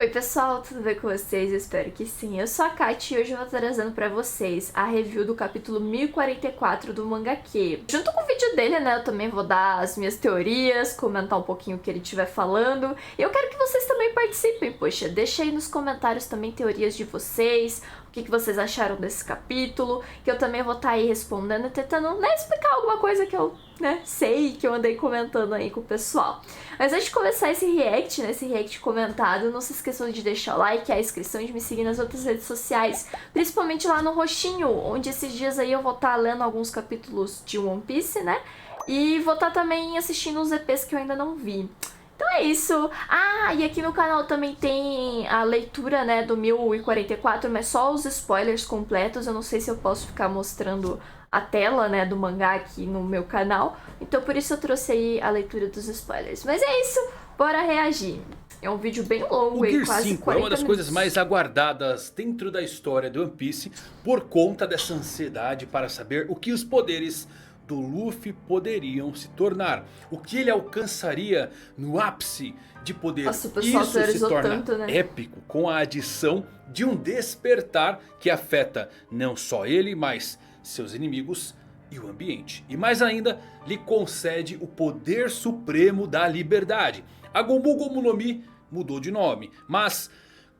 Oi pessoal, tudo bem com vocês? Eu espero que sim. Eu sou a Kati e hoje eu vou estar trazendo pra vocês a review do capítulo 1044 do Mangaquê. Junto com o vídeo dele, né, eu também vou dar as minhas teorias, comentar um pouquinho o que ele estiver falando. E eu quero que vocês também participem, poxa, deixa aí nos comentários também teorias de vocês, o que vocês acharam desse capítulo, que eu também vou estar aí respondendo e tentando, né, explicar alguma coisa que eu, sei, que eu andei comentando aí com o pessoal. Mas antes de começar esse react, né, esse react comentado, não se esqueçam de deixar o like, a inscrição e de me seguir nas outras redes sociais, principalmente lá no roxinho, onde esses dias aí eu vou estar lendo alguns capítulos de One Piece, né, e vou estar também assistindo os EPs que eu ainda não vi. Então é isso. Ah, e aqui no canal também tem a leitura, né, do 1044, mas só os spoilers completos. Eu não sei se eu posso ficar mostrando a tela, né, do mangá aqui no meu canal. Então por isso eu trouxe aí a leitura dos spoilers. Mas é isso, bora reagir. É um vídeo bem longo, O Gear quase 5 é 40 uma das minutos. coisas mais aguardadas dentro da história do One Piece por conta dessa ansiedade para saber o que os poderes do Luffy poderiam se tornar. O que ele alcançaria no ápice de poder. Nossa, o pessoal Isso se teorizou torna tanto, né? épico com a adição de um despertar que afeta não só ele, mas seus inimigos e o ambiente. E mais ainda, lhe concede o poder supremo da liberdade. A Gomu Gomu no Mi mudou de nome, mas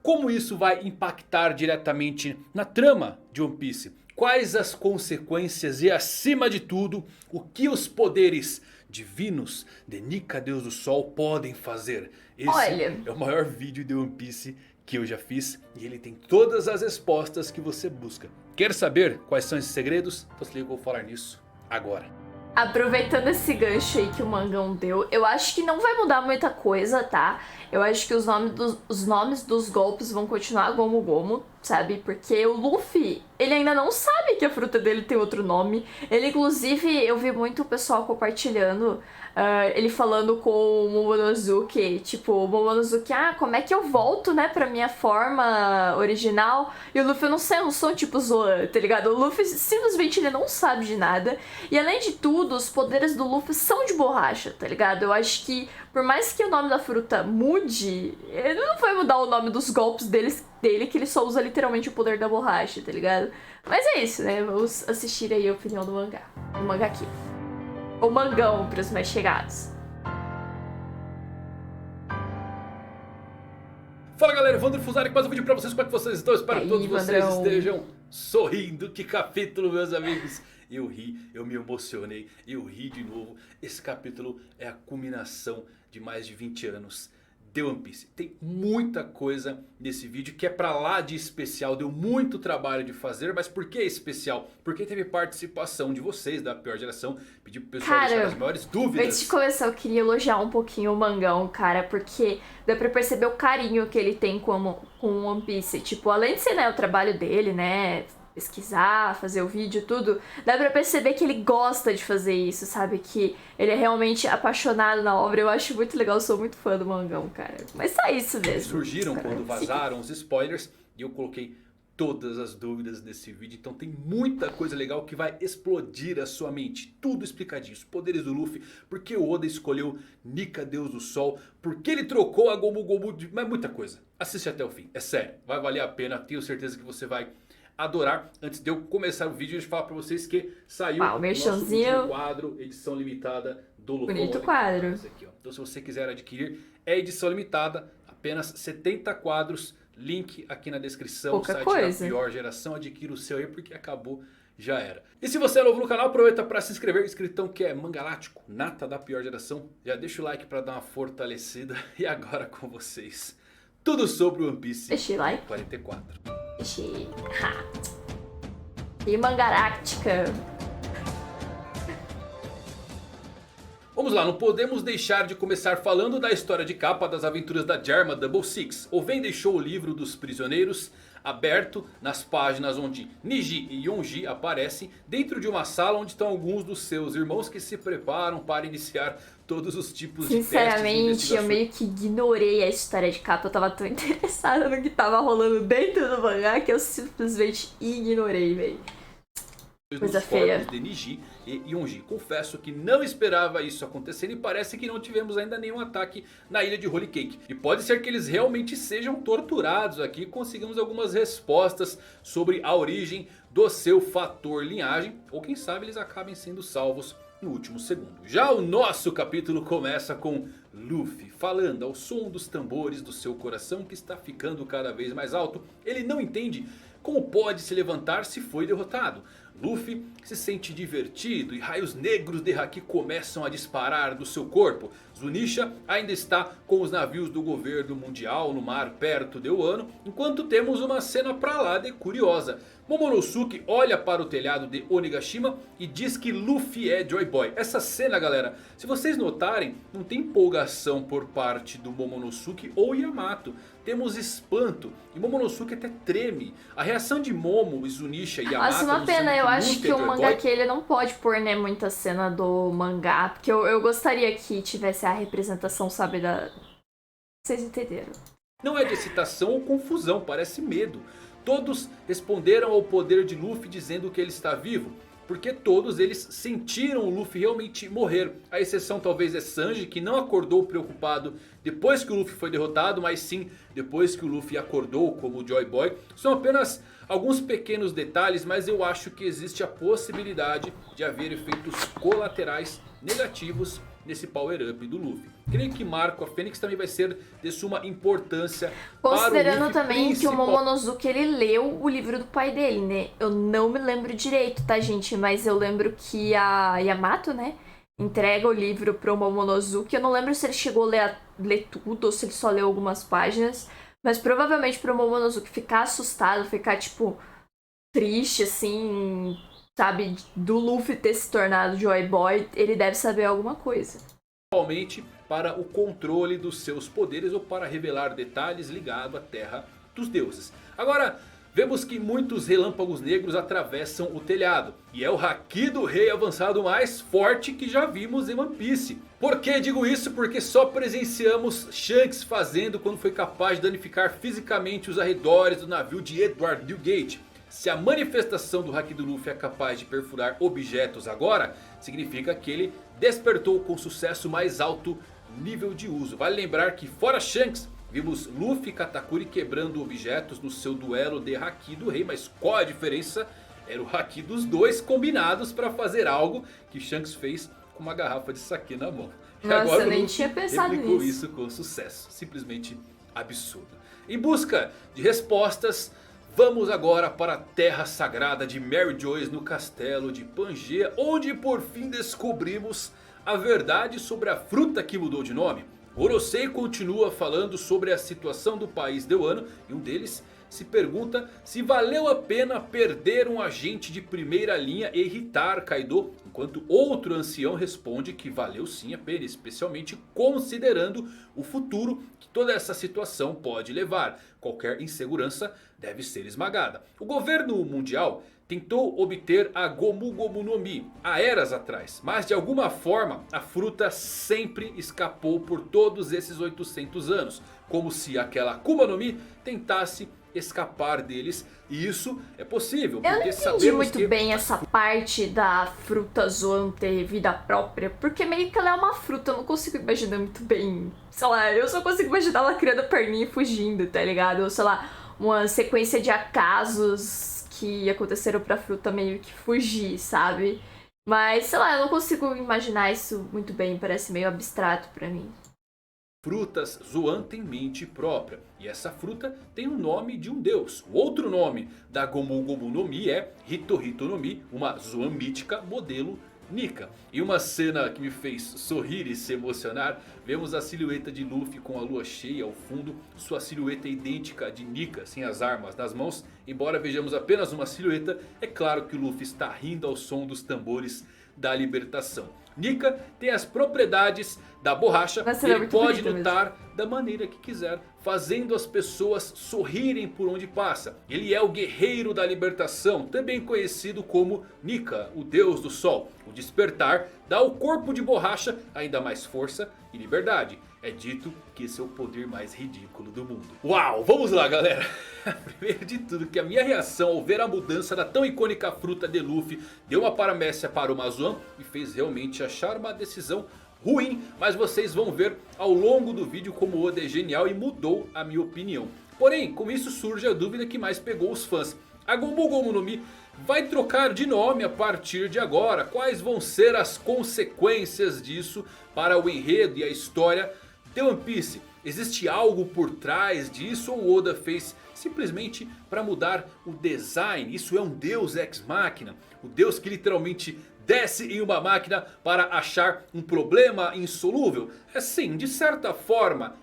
como isso vai impactar diretamente na trama de One Piece? Quais as consequências e, acima de tudo, o que os poderes divinos de Nika, Deus do Sol, podem fazer? Esse Olha, é o maior vídeo de One Piece que eu já fiz e ele tem todas as respostas que você busca. Quer saber quais são esses segredos? Então se liga, eu vou falar nisso agora. aproveitando esse gancho aí que o Mangão deu, eu acho que não vai mudar muita coisa, tá? Eu acho que os nomes dos golpes vão continuar Gomu Gomu, sabe? Porque o Luffy, ele ainda não sabe que a fruta dele tem outro nome. Ele, inclusive, eu vi muito o pessoal compartilhando, ele falando com o Momonosuke, tipo, o Momonosuke, como é que eu volto, né, pra minha forma original? E o Luffy, eu não sei, eu não sou tipo Zoan, tá ligado? O Luffy, simplesmente, ele não sabe de nada. E além de tudo, os poderes do Luffy são de borracha, tá ligado? Eu acho que, por mais que o nome da fruta mude, ele não vai mudar o nome dos golpes dele, que ele só usa literalmente o poder da borracha, tá ligado? Mas é isso, né? Vamos assistir aí a opinião do mangá. Do mangá aqui. Ou mangão, pros mais chegados. Fala galera, Evandro Fusari com mais um vídeo pra vocês. Como é que vocês estão? Espero E que aí, todos vocês Vandrão? estejam sorrindo. Que capítulo, meus amigos. Eu ri, eu me emocionei, eu ri de novo. Esse capítulo é a culminação de mais de 20 anos de One Piece. Tem muita coisa nesse vídeo que é pra lá de especial. Deu muito trabalho de fazer, mas por que especial? Porque teve participação de vocês da pior geração. Pedi pro pessoal deixar as maiores dúvidas. Antes de começar, eu queria elogiar um pouquinho o Mangão, cara, porque dá pra perceber o carinho que ele tem com o One Piece. Tipo, além de ser, né, o trabalho dele, né, pesquisar, fazer o vídeo, tudo, dá pra perceber que ele gosta de fazer isso, sabe? Que ele é realmente apaixonado na obra. Eu acho muito legal, eu sou muito fã do Mangão, cara. Mas só isso mesmo. Surgiram quando vazaram os spoilers e eu coloquei todas as dúvidas nesse vídeo. Então tem muita coisa legal que vai explodir a sua mente. Tudo explicadinho. Os poderes do Luffy. Por que o Oda escolheu Nika, Deus do Sol. Por que ele trocou a Gomu Gomu. Mas muita coisa. Assiste até o fim. É sério. Vai valer a pena. Tenho certeza que você vai adorar. Antes de eu começar o vídeo, deixa eu falar pra vocês que saiu o merchanzinho. nosso último quadro. Edição limitada do Luffy. Bonito quadro. Aqui, ó. Então se você quiser adquirir, é edição limitada. Apenas 70 quadros. Link aqui na descrição. Pouca o site coisa. da pior geração. Adquira o seu aí porque acabou, já era. E se você é novo no canal, aproveita para se inscrever. Inscritão que é Mangalático, nata da pior geração. Já deixa o like para dar uma fortalecida. E agora com vocês, tudo sobre o One Piece. Deixa o like. 44. Ixi. Ha. E Mangaláctica. Vamos lá, não podemos deixar de começar falando da história de capa das aventuras da Germa Double Six. Oven deixou o livro dos prisioneiros aberto nas páginas onde Niji e Yonji aparecem, dentro de uma sala onde estão alguns dos seus irmãos que se preparam para iniciar todos os tipos de testes. Sinceramente, eu meio que ignorei a história de capa. Eu tava tão interessada no que tava rolando dentro do mangá que eu simplesmente ignorei, velho. Coisa nos feia. corpos de Niji e Yonji. Confesso que não esperava isso acontecer e parece que não tivemos ainda nenhum ataque na ilha de Holy Cake. E pode ser que eles realmente sejam torturados aqui e consigamos algumas respostas sobre a origem do seu fator linhagem. Ou quem sabe eles acabem sendo salvos no último segundo. Já o nosso capítulo começa com Luffy falando ao som dos tambores do seu coração que está ficando cada vez mais alto. Ele não entende como pode se levantar se foi derrotado. Luffy se sente divertido e raios negros de Haki começam a disparar do seu corpo. Zunisha ainda está com os navios do governo mundial no mar perto de Wano, enquanto temos uma cena pra lá de curiosa. Momonosuke olha para o telhado de Onigashima e diz que Luffy é Joy Boy. Essa cena, galera, se vocês notarem, não tem empolgação por parte do Momonosuke ou Yamato. Temos espanto e Momonosuke até treme. A reação de Momo, Zunisha e Yamato... Nossa, uma pena, eu acho que o mangá aqui ele não pode pôr, né, muita cena do mangá. Porque eu gostaria que tivesse a representação, sabe, da... Vocês entenderam. Não é de excitação ou confusão, parece medo. Todos responderam ao poder de Luffy dizendo que ele está vivo. Porque todos eles sentiram o Luffy realmente morrer. A exceção talvez é Sanji, que não acordou preocupado depois que o Luffy foi derrotado, mas sim depois que o Luffy acordou como Joy Boy. São apenas alguns pequenos detalhes, mas eu acho que existe a possibilidade de haver efeitos colaterais negativos nesse power up do Luffy. Creio que Marco a Fênix também vai ser de suma importância. Considerando para o Luffy também principal. que o Momonosuke ele leu o livro do pai dele, né? Eu não me lembro direito, tá, gente? Mas eu lembro que a Yamato, né, entrega o livro pro Momonosuke. Eu não lembro se ele chegou a ler tudo ou se ele só leu algumas páginas. Mas provavelmente pro Momonosuke ficar assustado, ficar tipo triste, assim, sabe, do Luffy ter se tornado Joy Boy, ele deve saber alguma coisa. Principalmente para o controle dos seus poderes ou para revelar detalhes ligados à Terra dos Deuses. Agora, vemos que muitos relâmpagos negros atravessam o telhado. E é o Haki do Rei avançado mais forte que já vimos em One Piece. Por que digo isso? Porque só presenciamos Shanks fazendo quando foi capaz de danificar fisicamente os arredores do navio de Edward Newgate. Se a manifestação do Haki do Luffy é capaz de perfurar objetos agora, significa que ele despertou com sucesso mais alto nível de uso. Vale lembrar que fora Shanks, vimos Luffy e Katakuri quebrando objetos no seu duelo de Haki do Rei. Mas qual a diferença? Era o Haki dos dois combinados para fazer algo que Shanks fez com uma garrafa de saquê na mão. Nossa, agora eu nem Luffy tinha pensado replicou nisso. isso com sucesso. Simplesmente absurdo. Em busca de respostas, vamos agora para a terra sagrada de Mary Joyce no castelo de Pangaea, onde por fim descobrimos a verdade sobre a fruta que mudou de nome. Orosei continua falando sobre a situação do país de Wano e um deles se pergunta se valeu a pena perder um agente de primeira linha e irritar Kaido, enquanto outro ancião responde que valeu sim a pena, especialmente considerando o futuro que toda essa situação pode levar. Qualquer insegurança deve ser esmagada. O governo mundial tentou obter a Gomu Gomu no Mi há eras atrás, mas de alguma forma a fruta sempre escapou por todos esses 800 anos. Como se aquela Akuma no Mi tentasse escapar deles. E isso é possível, Eu não porque entendi muito que bem essa parte da fruta Zoan ter vida própria, porque meio que ela é uma fruta, eu não consigo imaginar muito bem. Sei lá, eu só consigo imaginar ela criando a perninha e fugindo, tá ligado? Ou sei lá, uma sequência de acasos que aconteceram pra fruta meio que fugir, sabe? Mas, sei lá, eu não consigo imaginar isso muito bem, parece meio abstrato pra mim. Frutas Zoan tem mente própria. E essa fruta tem o nome de um deus. O outro nome da Gomu Gomu no Mi é Hito Hito no Mi, uma Zoan mítica modelo Nika. E uma cena que me fez sorrir e se emocionar. Vemos a silhueta de Luffy com a lua cheia ao fundo. Sua silhueta é idêntica à de Nika, sem as armas nas mãos. Embora vejamos apenas uma silhueta, é claro que o Luffy está rindo ao som dos tambores da libertação. Nika tem as propriedades da borracha e ele pode lutar da maneira que quiser, fazendo as pessoas sorrirem por onde passa. Ele é o guerreiro da libertação, também conhecido como Nika, o deus do sol. O despertar dá ao corpo de borracha ainda mais força e liberdade. É dito que esse é o poder mais ridículo do mundo. Uau, vamos lá galera! Primeiro de tudo, que a minha reação ao ver a mudança da tão icônica fruta de Luffy deu uma paramécia para o Mazuan e fez realmente achar uma decisão ruim. Mas vocês vão ver ao longo do vídeo como o Oda é genial e mudou a minha opinião. Porém, com isso surge a dúvida que mais pegou os fãs. A Gomu Gomu no Mi vai trocar de nome a partir de agora. Quais vão ser as consequências disso para o enredo e a história de One Piece? Existe algo por trás disso ou Oda fez simplesmente para mudar o design? Isso é um deus ex machina, o deus que literalmente desce em uma máquina para achar um problema insolúvel? É sim, de certa forma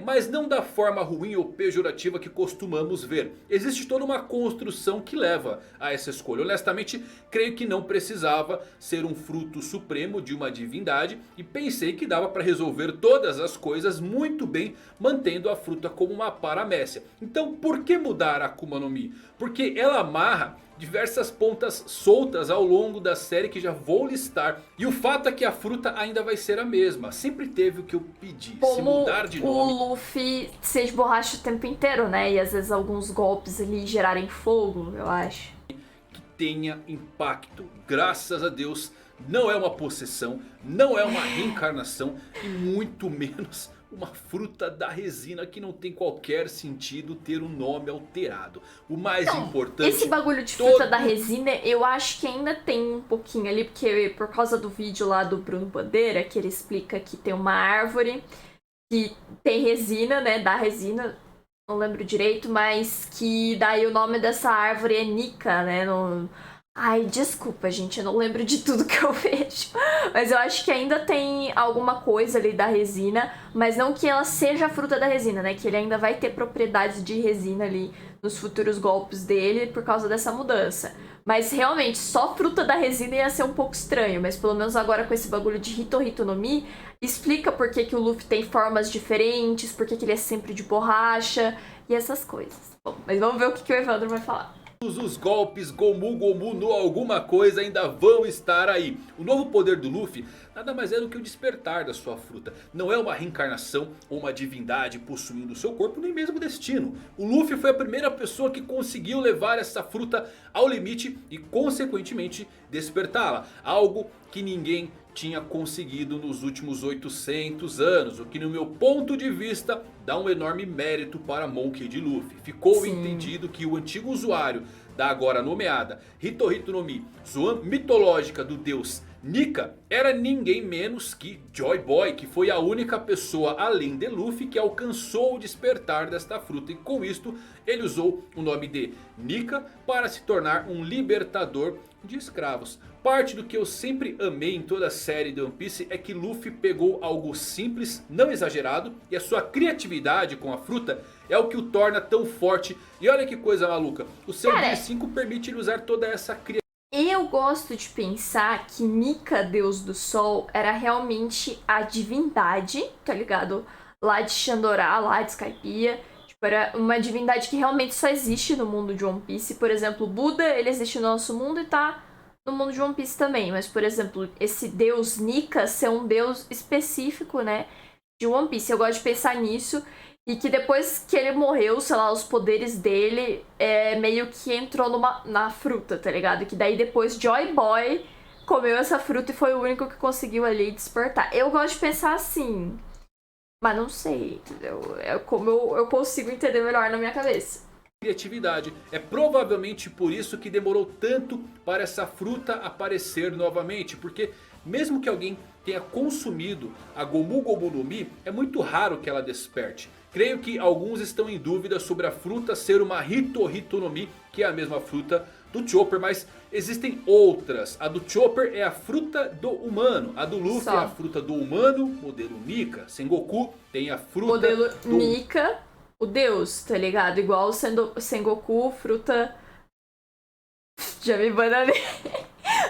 mas não da forma ruim ou pejorativa que costumamos ver. Existe toda uma construção que leva a essa escolha. Honestamente, creio que não precisava ser um fruto supremo de uma divindade. E pensei que dava para resolver todas as coisas muito bem, mantendo a fruta como uma paramécia. Então por que mudar a Akuma no Mi? Porque ela amarra diversas pontas soltas ao longo da série que já vou listar. E o fato é que a fruta ainda vai ser a mesma. Sempre teve o que eu pedi. Como se mudar de nome. o Luffy se esborracha o tempo inteiro, né? E às vezes alguns golpes ali gerarem fogo, eu acho. Que tenha impacto. Graças a Deus não é uma possessão. Não é uma reencarnação. E muito menos uma fruta da resina que não tem qualquer sentido ter um nome alterado. O mais importante... Esse bagulho de fruta da resina eu acho que ainda tem um pouquinho ali. Porque por causa do vídeo lá do Bruno Bandeira, que ele explica que tem uma árvore que tem resina, né? Da resina, não lembro direito. Mas que daí o nome dessa árvore é Nika, né? Ai, desculpa, gente, eu não lembro de tudo que eu vejo. Mas eu acho que ainda tem alguma coisa ali da resina. Mas não que ela seja a fruta da resina, né? Que ele ainda vai ter propriedades de resina ali nos futuros golpes dele por causa dessa mudança. Mas realmente, só fruta da resina ia ser um pouco estranho. Mas pelo menos agora com esse bagulho de Hito Hito no Mi, explica por que o Luffy tem formas diferentes, por que ele é sempre de borracha e essas coisas. Bom, mas vamos ver o que o Evandro vai falar. Os golpes Gomu Gomu no alguma coisa ainda vão estar aí. O novo poder do Luffy nada mais é do que o despertar da sua fruta. Não é uma reencarnação ou uma divindade possuindo seu corpo, nem mesmo destino. O Luffy foi a primeira pessoa que conseguiu levar essa fruta ao limite e consequentemente despertá-la. Algo que ninguém tinha conseguido nos últimos 800 anos. O que no meu ponto de vista dá um enorme mérito para Monkey D. Luffy. Ficou entendido que o antigo usuário da agora nomeada Hito Hito no Mi, Zoan mitológica do deus Nika, era ninguém menos que Joy Boy, que foi a única pessoa além de Luffy que alcançou o despertar desta fruta. E com isto ele usou o nome de Nika para se tornar um libertador de escravos. Parte do que eu sempre amei em toda a série de One Piece é que Luffy pegou algo simples, não exagerado, e a sua criatividade com a fruta é o que o torna tão forte. E olha que coisa maluca, o seu Gear 5 permite ele usar toda essa criatividade. Eu gosto de pensar que Nika, deus do sol, era realmente a divindade, tá ligado? Lá de Shandorá, lá de Skypiea. Tipo, era uma divindade que realmente só existe no mundo de One Piece. Por exemplo, o Buda, ele existe no nosso mundo e tá no mundo de One Piece também. Mas, por exemplo, esse deus Nika ser um deus específico, né, de One Piece. Eu gosto de pensar nisso. E que depois que ele morreu, sei lá, os poderes dele meio que entrou na fruta, tá ligado? Que daí depois Joy Boy comeu essa fruta e foi o único que conseguiu ali despertar. Eu gosto de pensar assim, mas não sei, entendeu? É como eu consigo entender melhor na minha cabeça. Criatividade. É provavelmente por isso que demorou tanto para essa fruta aparecer novamente. Porque mesmo que alguém tenha consumido a Gomu Gomu no Mi, é muito raro que ela desperte. Creio que alguns estão em dúvida sobre a fruta ser uma Hito Hito no Mi, que é a mesma fruta do Chopper, mas existem outras. A do Chopper é a fruta do humano, a do Luffy é a fruta do humano, modelo Nika. Sengoku tem a fruta modelo Nika, o deus, tá ligado? Igual o Sengoku, fruta... Já me bananei.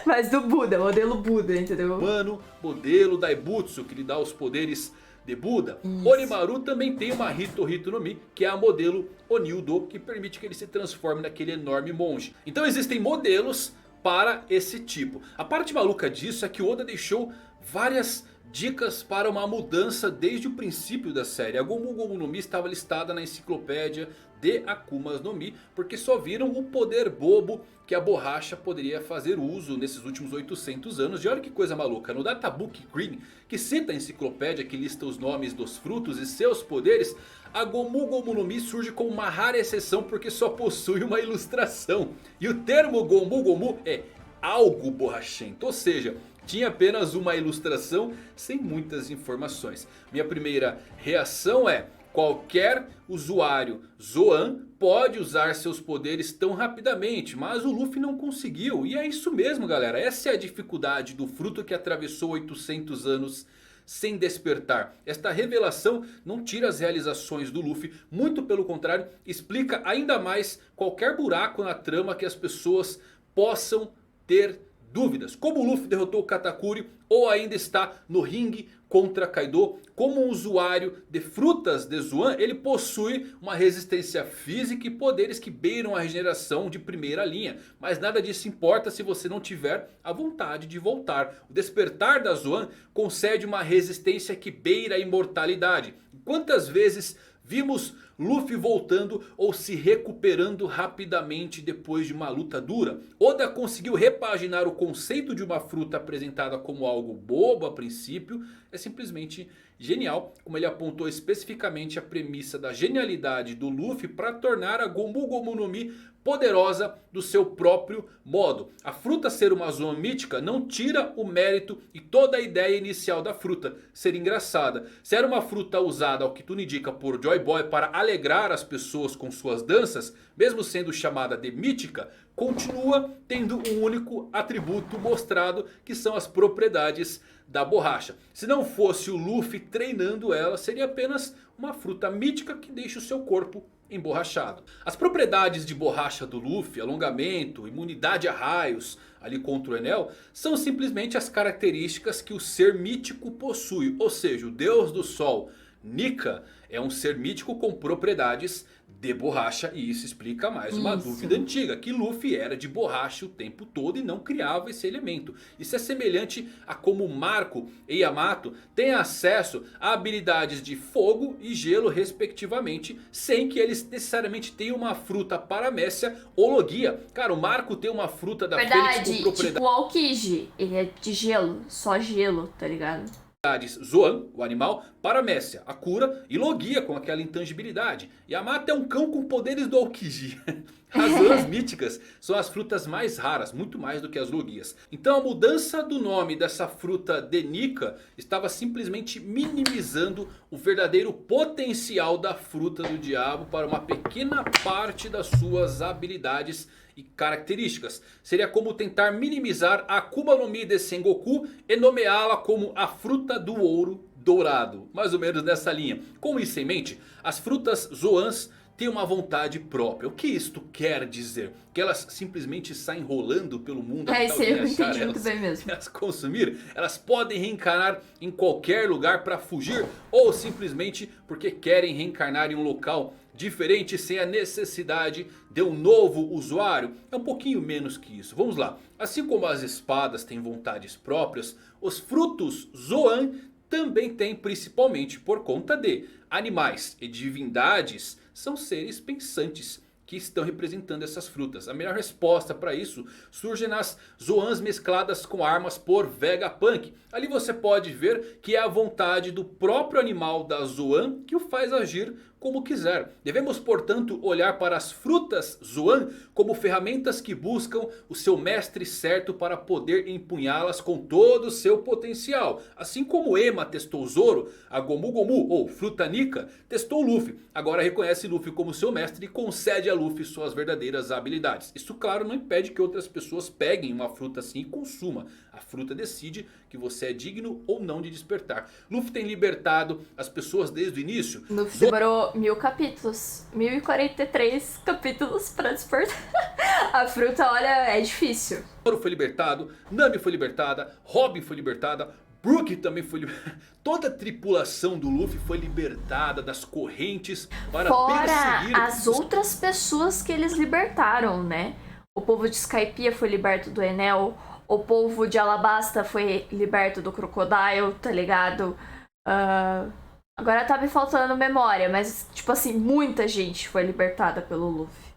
Mas do Buda, modelo Buda, entendeu? Humano, modelo Daibutsu, que lhe dá os poderes de Buda. Isso. Onimaru também tem uma Hito Hito no Mi, que é a modelo Onildo, que permite que ele se transforme naquele enorme monge. Então existem modelos para esse tipo. A parte maluca disso é que o Oda deixou várias dicas para uma mudança desde o princípio da série. A Gomu Gomu no Mi estava listada na enciclopédia de Akumas no Mi, porque só viram o poder bobo que a borracha poderia fazer uso nesses últimos 800 anos. E olha que coisa maluca, no Databook Green, que cita a enciclopédia que lista os nomes dos frutos e seus poderes, a Gomu Gomu no Mi surge como uma rara exceção porque só possui uma ilustração. E o termo Gomu Gomu é algo borrachento, ou seja, tinha apenas uma ilustração sem muitas informações. Minha primeira reação é: qualquer usuário Zoan pode usar seus poderes tão rapidamente, mas o Luffy não conseguiu. E é isso mesmo, galera, essa é a dificuldade do fruto que atravessou 800 anos sem despertar. Esta revelação não tira as realizações do Luffy, muito pelo contrário, explica ainda mais qualquer buraco na trama que as pessoas possam ter dúvidas. Como o Luffy derrotou o Katakuri ou ainda está no ringue contra Kaido. Como um usuário de frutas de Zoan, ele possui uma resistência física e poderes que beiram a regeneração de primeira linha. Mas nada disso importa se você não tiver a vontade de voltar. O despertar da Zoan concede uma resistência que beira a imortalidade. Quantas vezes vimos Luffy voltando ou se recuperando rapidamente depois de uma luta dura? Oda conseguiu repaginar o conceito de uma fruta apresentada como algo bobo a princípio. É simplesmente genial, como ele apontou especificamente a premissa da genialidade do Luffy para tornar a Gomu Gomu no Mi poderosa do seu próprio modo. A fruta ser uma Zoan mítica não tira o mérito e toda a ideia inicial da fruta ser engraçada. Se era uma fruta usada, ao que tudo indica, por Joy Boy para alegrar as pessoas com suas danças, mesmo sendo chamada de mítica, continua tendo um único atributo mostrado, que são as propriedades da borracha. Se não fosse o Luffy treinando ela, seria apenas uma fruta mítica que deixa o seu corpo emborrachado. As propriedades de borracha do Luffy, alongamento, imunidade a raios ali contra o Enel, são simplesmente as características que o ser mítico possui. Ou seja, o deus do sol, Nika, é um ser mítico com propriedades de borracha. E isso explica mais uma dúvida antiga, que Luffy era de borracha o tempo todo e não criava esse elemento. Isso é semelhante a como Marco e Yamato têm acesso a habilidades de fogo e gelo respectivamente, sem que eles necessariamente tenham uma fruta paramécia ou logia. Cara, o Marco tem uma fruta da Fênix com propriedade. Tipo o Aokiji, ele é de gelo, só gelo, tá ligado? Zoan, o animal, Paramécia, a cura, e Logia, com aquela intangibilidade. Yamato é um cão com poderes do Aokiji. As Zoans míticas são as frutas mais raras, muito mais do que as Logias. Então a mudança do nome dessa fruta de Nika estava simplesmente minimizando o verdadeiro potencial da fruta do diabo para uma pequena parte das suas habilidades e características. Seria como tentar minimizar a Akuma no Mi de Sengoku e nomeá-la como a fruta do ouro dourado. Mais ou menos nessa linha. Com isso em mente, as frutas Zoans têm uma vontade própria. O que isto quer dizer? Que elas simplesmente saem rolando pelo mundo até isso aí eu alguém achar entendi muito bem mesmo. elas consumir? Elas podem reencarnar em qualquer lugar para fugir, ou simplesmente porque querem reencarnar em um local diferente sem a necessidade de um novo usuário? É um pouquinho menos que isso. Vamos lá. Assim como as espadas têm vontades próprias, os frutos Zoan também têm, principalmente por conta de animais e divindades. São seres pensantes que estão representando essas frutas. A melhor resposta para isso surge nas Zoans mescladas com armas por Vegapunk. Ali você pode ver que é a vontade do próprio animal da Zoan que o faz agir como quiser. Devemos, portanto, olhar para as frutas Zoan como ferramentas que buscam o seu mestre certo para poder empunhá-las com todo o seu potencial. Assim como Ema testou Zoro, a Gomu Gomu ou Fruta Nika testou Luffy. Agora reconhece Luffy como seu mestre e concede a Luffy suas verdadeiras habilidades. Isso, claro, não impede que outras pessoas peguem uma fruta assim e consumam. A fruta decide que você é digno ou não de despertar. Luffy tem libertado as pessoas desde o início. Luffy demorou 1000 capítulos, 1043 capítulos pra despertar. A fruta, olha, é difícil. Zoro foi libertado, Nami foi libertada, Robin foi libertada, Brook também foi libertada. Toda a tripulação do Luffy foi libertada das correntes para perseguir as outras pessoas que eles libertaram, né? O povo de Skypiea foi liberto do Enel. O povo de Alabasta foi liberto do Crocodile, tá ligado? Agora tá me faltando memória, mas tipo assim, muita gente foi libertada pelo Luffy.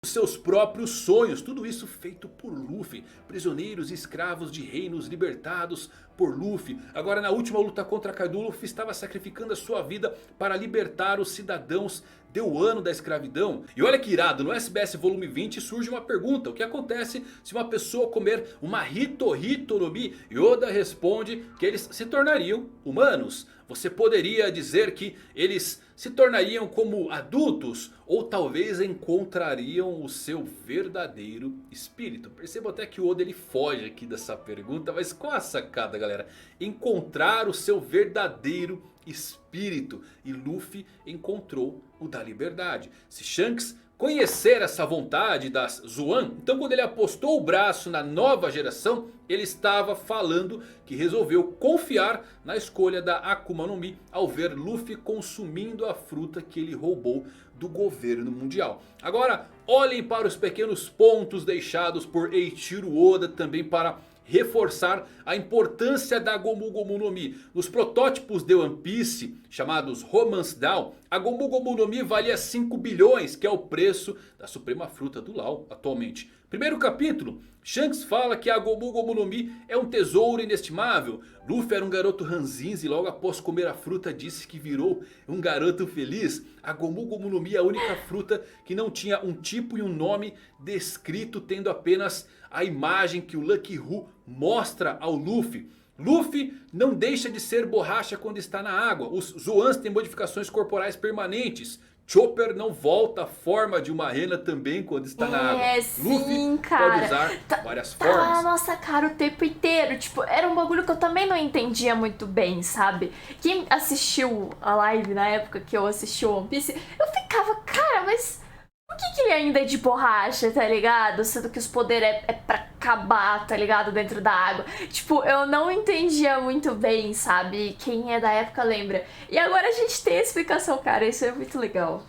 Seus próprios sonhos, tudo isso feito por Luffy. Prisioneiros e escravos de reinos libertados por Luffy. Agora na última luta contra Kaido, Luffy estava sacrificando a sua vida para libertar os cidadãos de Wano da escravidão. E olha que irado, no SBS volume 20 surge uma pergunta: o que acontece se uma pessoa comer uma Hito Hito no Mi? Yoda responde que eles se tornariam humanos. Você poderia dizer que eles se tornariam como adultos, ou talvez encontrariam o seu verdadeiro espírito. Perceba até que o Oda ele foge aqui dessa pergunta, mas qual a sacada, galera? Encontrar o seu verdadeiro espírito. E Luffy encontrou o da liberdade. Se Shanks conhecer essa vontade das Zoan, então quando ele apostou o braço na nova geração, ele estava falando que resolveu confiar na escolha da Akuma no Mi ao ver Luffy consumindo a fruta que ele roubou do governo mundial. Agora olhem para os pequenos pontos deixados por Eiichiro Oda também para reforçar a importância da Gomu Gomu no Mi. Nos protótipos de One Piece, chamados Romance Down, a Gomu Gomu no Mi valia 5 bilhões, que é o preço da suprema fruta do Law atualmente. Primeiro capítulo, Shanks fala que a Gomu Gomu no Mi é um tesouro inestimável. Luffy era um garoto ranzinza e logo após comer a fruta disse que virou um garoto feliz. A Gomu Gomu no Mi é a única fruta que não tinha um tipo e um nome descrito, tendo apenas a imagem que o Lucky Who mostra ao Luffy. Luffy não deixa de ser borracha quando está na água. Os Zoans têm modificações corporais permanentes. Chopper não volta à forma de uma rena também quando está na água. Sim, Luffy cara. pode usar várias Tá formas. na nossa cara o tempo inteiro. Tipo, era um bagulho que eu também não entendia muito bem, sabe? Quem assistiu a live na época que eu assisti o One Piece, eu ficava, cara, mas por que ele ainda é de borracha, tá ligado? Sendo que os poderes é pra acabar, tá ligado? Dentro da água. Tipo, eu não entendia muito bem, sabe? Quem é da época lembra. E agora a gente tem a explicação, cara. Isso é muito legal.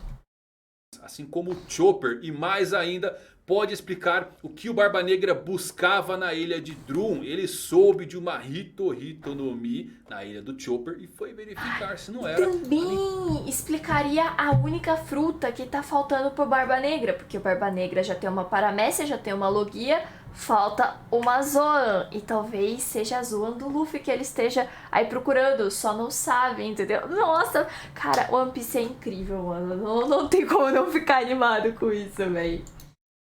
Assim como o Chopper, e mais ainda, pode explicar o que o Barba Negra buscava na ilha de Drum. Ele soube de uma Hito Hito no Mi na ilha do Chopper e foi verificar se não era. Também explicaria a única fruta que tá faltando pro Barba Negra. Porque o Barba Negra já tem uma Paramécia, já tem uma Logia. Falta uma Zoan. E talvez seja a Zoan do Luffy que ele esteja aí procurando. Só não sabe, entendeu? Nossa, cara, One Piece é incrível, mano. Não tem como não ficar animado com isso, véi.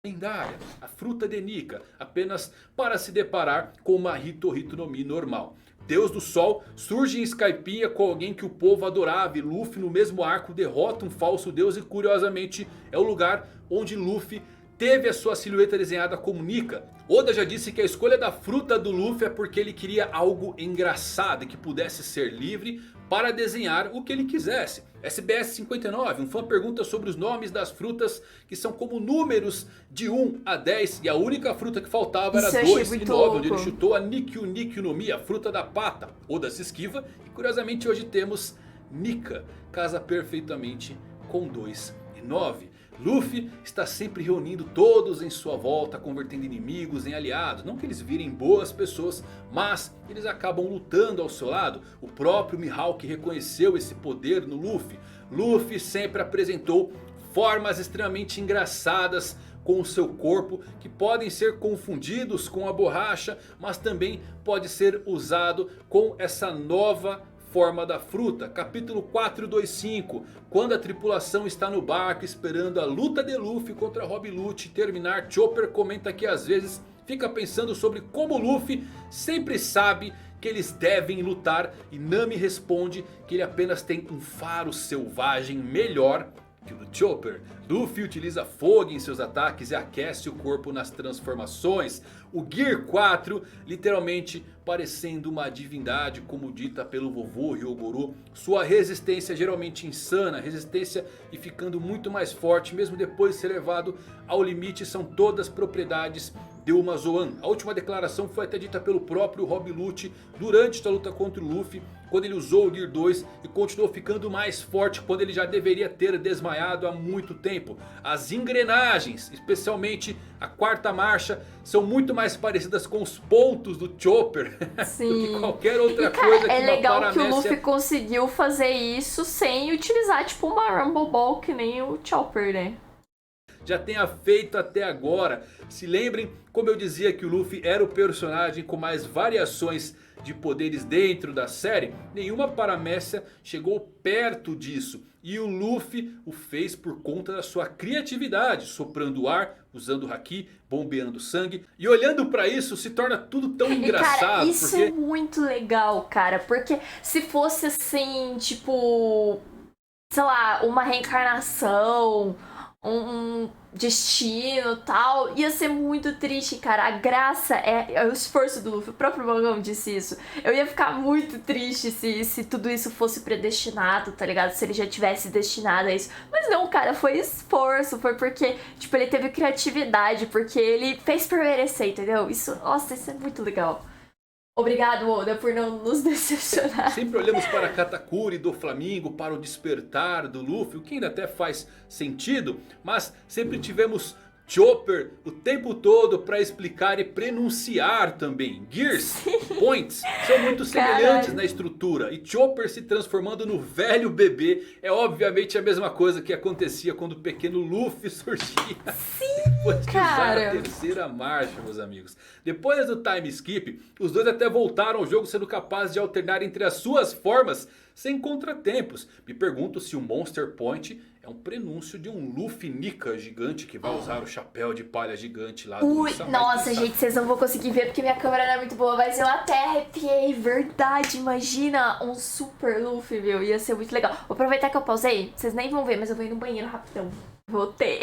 Lendária, a fruta de Nika, apenas para se deparar com uma Hito Hito no Mi normal. Deus do Sol surge em Skypiea com alguém que o povo adorava, e Luffy no mesmo arco derrota um falso deus, e curiosamente é o lugar onde Luffy teve a sua silhueta desenhada como Nika. Oda já disse que a escolha da fruta do Luffy é porque ele queria algo engraçado e que pudesse ser livre para desenhar o que ele quisesse. SBS 59, um fã pergunta sobre os nomes das frutas que são como números de 1 a 10. E a única fruta que faltava era 2 e 9, onde ele chutou a Nikyu Nikyu no Mi, a fruta da pata. Oda se esquiva e curiosamente hoje temos Nika, casa perfeitamente com 2 e 9. Luffy está sempre reunindo todos em sua volta, convertendo inimigos em aliados. Não que eles virem boas pessoas, mas eles acabam lutando ao seu lado. O próprio Mihawk reconheceu esse poder no Luffy. Luffy sempre apresentou formas extremamente engraçadas com o seu corpo, que podem ser confundidos com a borracha, mas também pode ser usado com essa nova forma da fruta. Capítulo 425. Quando a tripulação está no barco esperando a luta de Luffy contra Rob Lucci terminar, Chopper comenta que às vezes fica pensando sobre como Luffy sempre sabe que eles devem lutar, e Nami responde que ele apenas tem um faro selvagem melhor que o do Chopper. Luffy utiliza fogo em seus ataques e aquece o corpo nas transformações. O Gear 4 literalmente parecendo uma divindade, como dita pelo vovô Hyogoro. Sua resistência é geralmente insana, resistência e ficando muito mais forte mesmo depois de ser levado ao limite. São todas propriedades deu uma Zoan. A última declaração foi até dita pelo próprio Rob Lucci durante a luta contra o Luffy, quando ele usou o Gear 2 e continuou ficando mais forte quando ele já deveria ter desmaiado há muito tempo. As engrenagens, especialmente a quarta marcha, são muito mais parecidas com os pontos do Chopper do que qualquer outra coisa que é uma legal paramécia... que o Luffy conseguiu fazer isso sem utilizar tipo uma Rumble Ball que nem o Chopper, né? Já tenha feito até agora. Se lembrem como eu dizia que o Luffy era o personagem com mais variações de poderes dentro da série? Nenhuma paramécia chegou perto disso. E o Luffy o fez por conta da sua criatividade, soprando ar, usando haki, bombeando sangue. E olhando pra isso se torna tudo tão engraçado. Cara, isso porque... é muito legal, cara. Porque se fosse assim, tipo, sei lá, uma reencarnação, um destino tal, ia ser muito triste, cara. A graça é o esforço do Luffy. O próprio Mangão disse isso. Eu ia ficar muito triste se tudo isso fosse predestinado, tá ligado? Se ele já tivesse destinado a isso. Mas não, cara, foi esforço. Foi porque, tipo, ele teve criatividade. Porque ele fez por merecer, entendeu? Isso, nossa, isso é muito legal. Obrigado, Oda, por não nos decepcionar. Sempre olhamos para a Katakuri do Flamengo, para o despertar do Luffy, o que ainda até faz sentido. Mas sempre tivemos Chopper o tempo todo para explicar e pronunciar também. Gears, Points são muito semelhantes na estrutura. E Chopper se transformando no velho bebê é obviamente a mesma coisa que acontecia quando o pequeno Luffy surgia. Depois de usar a terceira marcha, meus amigos. Depois do time skip, os dois até voltaram ao jogo sendo capazes de alternar entre as suas formas sem contratempos. Me pergunto se o Monster Point é um prenúncio de um Luffy Nika gigante que vai usar o chapéu de palha gigante lá do Issa. Nossa, gente, vocês não vão conseguir ver porque minha câmera não é muito boa, mas eu até arrepiei, verdade. Imagina um super Luffy, viu? Ia ser muito legal. Vou aproveitar que eu pausei, vocês nem vão ver, mas eu vou ir no banheiro rapidão. Voltei.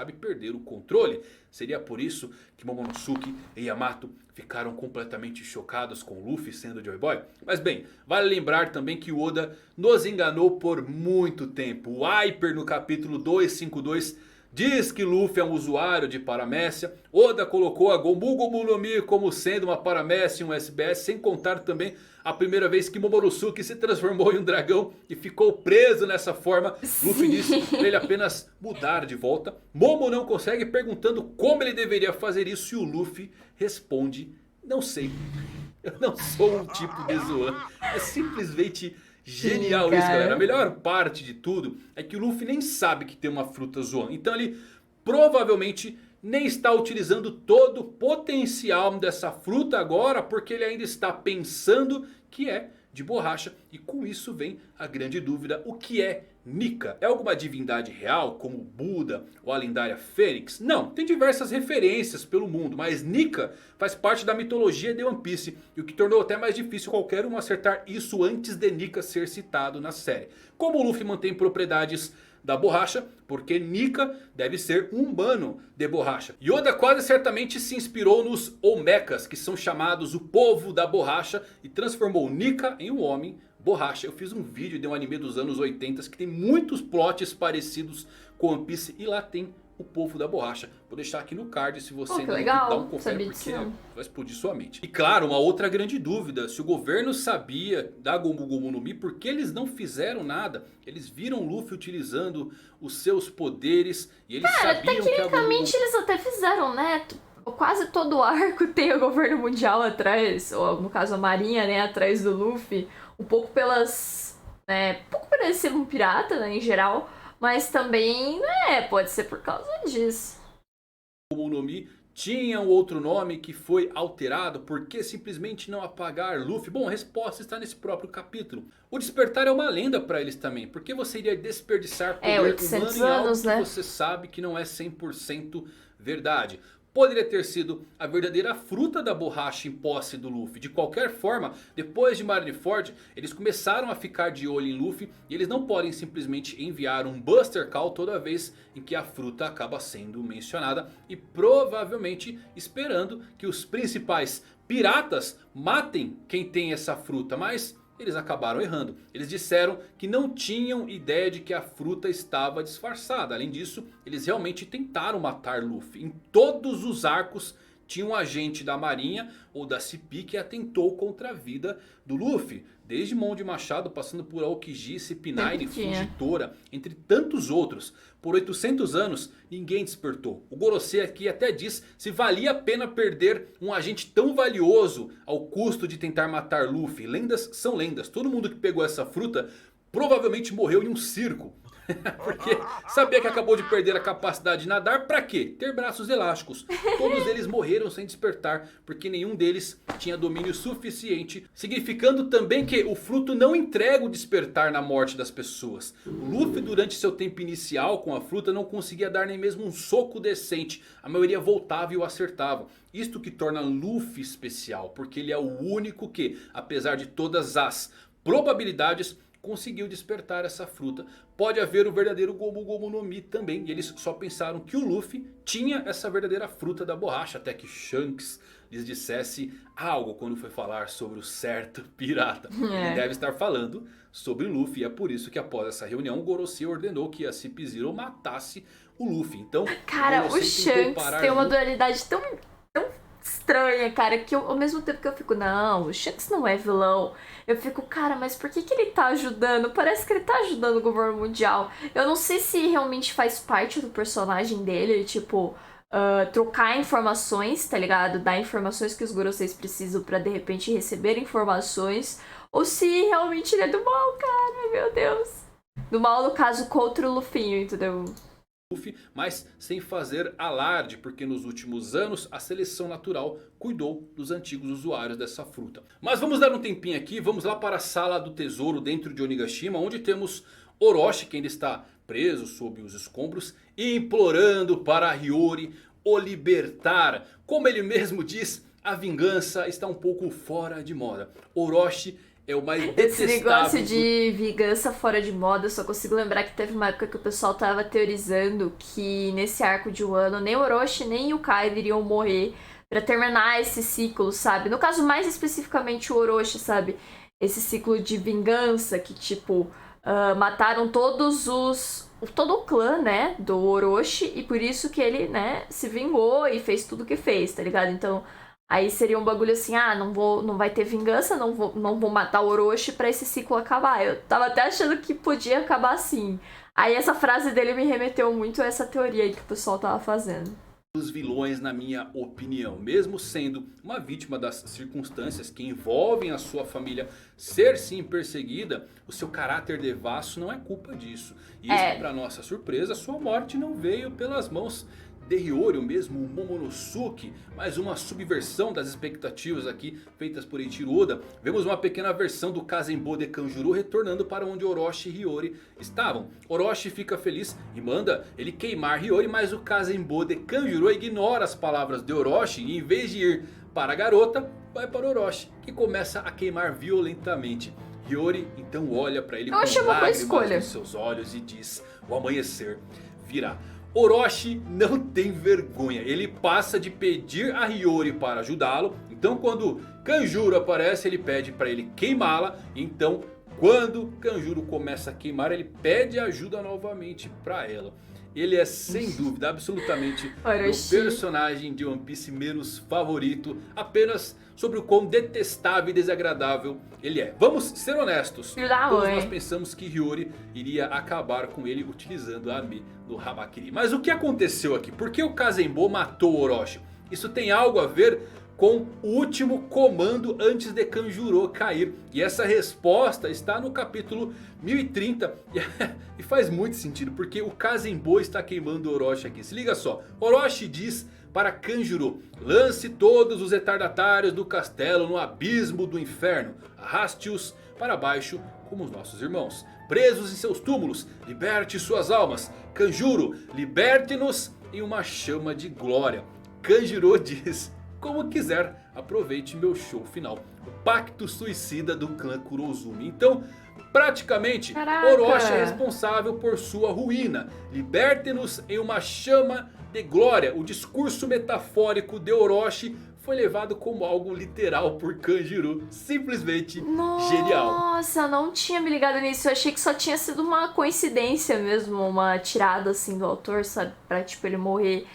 Sabe perder o controle. Seria por isso que Momonosuke e Yamato ficaram completamente chocados com Luffy sendo Joy Boy. Mas bem, vale lembrar também que o Oda nos enganou por muito tempo. O Hyper no capítulo 252 diz que Luffy é um usuário de paramécia. Oda colocou a Gomu Gomu no Mi como sendo uma paramécia e um SBS. Sem contar também a primeira vez que Momonosuke se transformou em um dragão e ficou preso nessa forma. Luffy disse para ele apenas mudar de volta. Momo não consegue, perguntando como ele deveria fazer isso. E o Luffy responde: não sei. Eu não sou um tipo de Zoan. É simplesmente genial isso, galera. A melhor parte de tudo é que o Luffy nem sabe que tem uma fruta Zoan. Então ele provavelmente nem está utilizando todo o potencial dessa fruta agora, porque ele ainda está pensando que é de borracha. E com isso vem a grande dúvida: o que é Nika? É alguma divindade real como Buda ou a lendária Fênix? Não, tem diversas referências pelo mundo, mas Nika faz parte da mitologia de One Piece, e o que tornou até mais difícil qualquer um acertar isso antes de Nika ser citado na série. Como o Luffy mantém propriedades da borracha, porque Nika deve ser um humano de borracha. Yoda quase certamente se inspirou nos Olmecas, que são chamados o povo da borracha, e transformou Nika em um homem borracha. Eu fiz um vídeo de um anime dos anos 80 que tem muitos plots parecidos com One Piece, e lá tem o povo da borracha. Vou deixar aqui no card se você não dá um confere, porque vai explodir sua mente. E claro, uma outra grande dúvida: se o governo sabia da Gomu Gomu no Mi, por que eles não fizeram nada? Eles viram Luffy utilizando os seus poderes e eles sabiam que tecnicamente eles até fizeram, né? Quase todo o arco tem o governo mundial atrás, ou no caso a marinha, né, atrás do Luffy. Um pouco pelas, né, um pouco por ele ser um pirata, né, em geral. Mas também, né, pode ser por causa disso. Gomu no Mi tinha um outro nome que foi alterado. Por que simplesmente não apagar Luffy? Bom, a resposta está nesse próprio capítulo. O despertar é uma lenda para eles também. Por que você iria desperdiçar poder humano em algo que você sabe que não é 100% verdade? Poderia ter sido a verdadeira fruta da borracha em posse do Luffy. De qualquer forma, depois de Marineford, eles começaram a ficar de olho em Luffy. E eles não podem simplesmente enviar um Buster Call toda vez em que a fruta acaba sendo mencionada. E provavelmente esperando que os principais piratas matem quem tem essa fruta. Mas eles acabaram errando. Eles disseram que não tinham ideia de que a fruta estava disfarçada. Além disso, eles realmente tentaram matar Luffy. Em todos os arcos tinha um agente da marinha ou da CP que atentou contra a vida do Luffy. Desde Mão de Machado, passando por Aokiji, CP9, Fujitora, entre tantos outros. Por 800 anos, ninguém despertou. O Gorosei aqui até diz se valia a pena perder um agente tão valioso ao custo de tentar matar Luffy. Lendas são lendas. Todo mundo que pegou essa fruta provavelmente morreu em um circo. Porque sabia que acabou de perder a capacidade de nadar, pra quê? Ter braços elásticos. Todos eles morreram sem despertar, porque nenhum deles tinha domínio suficiente. Significando também que o fruto não entrega o despertar na morte das pessoas. O Luffy durante seu tempo inicial com a fruta não conseguia dar nem mesmo um soco decente. A maioria voltava e o acertava. Isto que torna Luffy especial, porque ele é o único que, apesar de todas as probabilidades, conseguiu despertar essa fruta. Pode haver o verdadeiro Gomu Gomu no Mi também. E eles só pensaram que o Luffy tinha essa verdadeira fruta da borracha. Até que Shanks lhes dissesse algo quando foi falar sobre o certo pirata. Ele deve estar falando sobre o Luffy. E é por isso que após essa reunião o Gorosei ordenou que a CP0 matasse o Luffy. Então, cara, o Shanks tem uma dualidade tão estranha, cara, que ao mesmo tempo que eu fico, não, o Shanks não é vilão, eu fico, cara, mas por que ele tá ajudando? Parece que ele tá ajudando o governo mundial. Eu não sei se realmente faz parte do personagem dele, tipo, trocar informações, tá ligado? Dar informações que os Goroseis precisam pra de repente receber informações, ou se realmente ele é do mal, cara, meu Deus. Do mal, no caso, contra o Luffy, entendeu? Mas sem fazer alarde, porque nos últimos anos a seleção natural cuidou dos antigos usuários dessa fruta. Mas vamos dar um tempinho aqui, vamos lá para a sala do tesouro dentro de Onigashima, onde temos Orochi, que ainda está preso sob os escombros, implorando para Hiyori o libertar. Como ele mesmo diz, a vingança está um pouco fora de moda. Orochi é o mais detestável. Esse negócio de vingança fora de moda, eu só consigo lembrar que teve uma época que o pessoal tava teorizando que nesse arco de Wano nem o Orochi nem o Kaido iriam morrer pra terminar esse ciclo, sabe? No caso, mais especificamente o Orochi, sabe? Esse ciclo de vingança que, tipo, mataram todo o clã, né, do Orochi, e por isso que ele, né, se vingou e fez tudo o que fez, tá ligado? Então, aí seria um bagulho assim, não vai ter vingança, não vou matar o Orochi pra esse ciclo acabar. Eu tava até achando que podia acabar assim. Aí essa frase dele me remeteu muito a essa teoria aí que o pessoal tava fazendo. Os vilões, na minha opinião, mesmo sendo uma vítima das circunstâncias que envolvem a sua família ser sim perseguida, o seu caráter devasso não é culpa disso. E isso, para nossa surpresa, sua morte não veio pelas mãos de Hiyori, ou mesmo o Momonosuke. Mais uma subversão das expectativas aqui feitas por Eiichiro Oda. Vemos uma pequena versão do Kazenbo de Kanjuro retornando para onde Orochi e Hiyori estavam. Orochi fica feliz e manda ele queimar Hiyori, mas o Kazenbo de Kanjuro ignora as palavras de Orochi e em vez de ir para a garota, vai para Orochi, que começa a queimar violentamente. Hiyori então olha para ele com lágrimas nos seus olhos e diz: o amanhecer virá. Orochi não tem vergonha, ele passa de pedir a Hiyori para ajudá-lo. Então quando Kanjuro aparece, ele pede para ele queimá-la. Então quando Kanjuro começa a queimar, ele pede ajuda novamente para ela. Ele é sem dúvida absolutamente o personagem de One Piece menos favorito, apenas sobre o quão detestável e desagradável ele é. Vamos ser honestos, todos nós pensamos que Hiyori iria acabar com ele utilizando a Ame do Hamakiri. Mas o que aconteceu aqui? Por que o Kazenbo matou Orochi? Isso tem algo a ver com o último comando antes de Kanjuro cair. E essa resposta está no capítulo 1030. E faz muito sentido, porque o Kazenbo está queimando Orochi aqui. Se liga só, Orochi diz para Kanjuro: lance todos os retardatários do castelo no abismo do inferno. Arraste-os para baixo como os nossos irmãos. Presos em seus túmulos, liberte suas almas. Kanjuro, liberte-nos em uma chama de glória. Kanjuro diz: como quiser, aproveite meu show final. O pacto suicida do clã Kurozumi. Então, praticamente, Orochi é responsável por sua ruína. Liberte-nos em uma chama de glória. O discurso metafórico de Orochi foi levado como algo literal por Kanjuro. Simplesmente genial. Nossa, não tinha me ligado nisso. Eu achei que só tinha sido uma coincidência mesmo, uma tirada assim do autor, sabe? Pra tipo ele morrer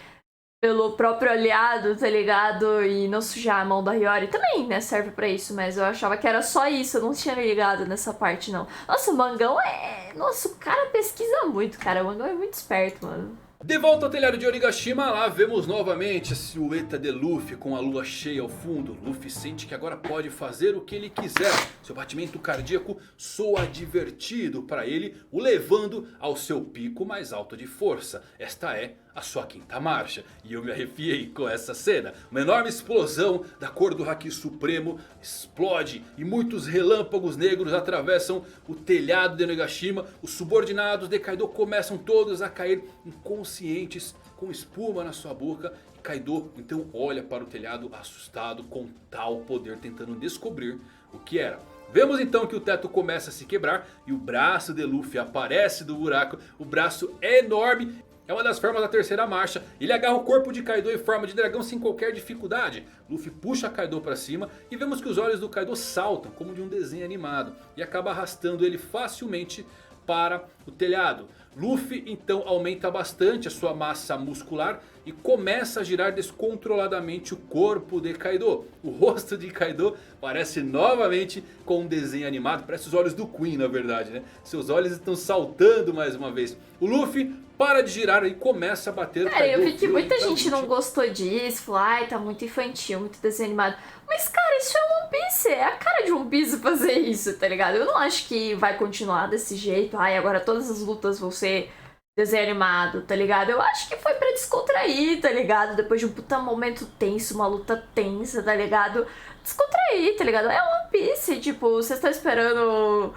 pelo próprio aliado, tá ligado? E não sujar a mão da Hiyori. Também, né, serve pra isso, mas eu achava que era só isso, eu não tinha me ligado nessa parte, não. Nossa, o Mangão é... Nossa, o cara pesquisa muito, cara. O Mangão é muito esperto, mano. De volta ao telhado de Onigashima, lá vemos novamente a silhueta de Luffy com a lua cheia ao fundo. Luffy sente que agora pode fazer o que ele quiser. Seu batimento cardíaco soa divertido para ele, o levando ao seu pico mais alto de força. Esta é a sua quinta marcha. E eu me arrepiei com essa cena. Uma enorme explosão da cor do Haki Supremo explode e muitos relâmpagos negros atravessam o telhado de Onigashima. Os subordinados de Kaido começam todos a cair inconscientes com espuma na sua boca. E Kaido então olha para o telhado assustado com tal poder, tentando descobrir o que era. Vemos então que o teto começa a se quebrar e o braço de Luffy aparece do buraco. O braço é enorme. É uma das formas da terceira marcha. Ele agarra o corpo de Kaido em forma de dragão sem qualquer dificuldade. Luffy puxa Kaido para cima e vemos que os olhos do Kaido saltam como de um desenho animado. E acaba arrastando ele facilmente para o telhado. Luffy então aumenta bastante a sua massa muscular e começa a girar descontroladamente o corpo de Kaido. O rosto de Kaido parece novamente com um desenho animado. Parece os olhos do Queen, na verdade, né? Seus olhos estão saltando mais uma vez. O Luffy para de girar e começa a bater no Kaido. Eu vi que muita gente não gostou disso. Falou, ai, tá muito infantil, muito desenho animado. Mas, cara, isso é One Piece. É a cara de One Piece fazer isso, tá ligado? Eu não acho que vai continuar desse jeito. Ai, agora todas as lutas vão ser desenho animado, tá ligado? Eu acho que foi pra descontrair, tá ligado? Depois de um puta momento tenso, uma luta tensa, tá ligado? Descontrair, tá ligado? É One Piece, tipo, vocês estão esperando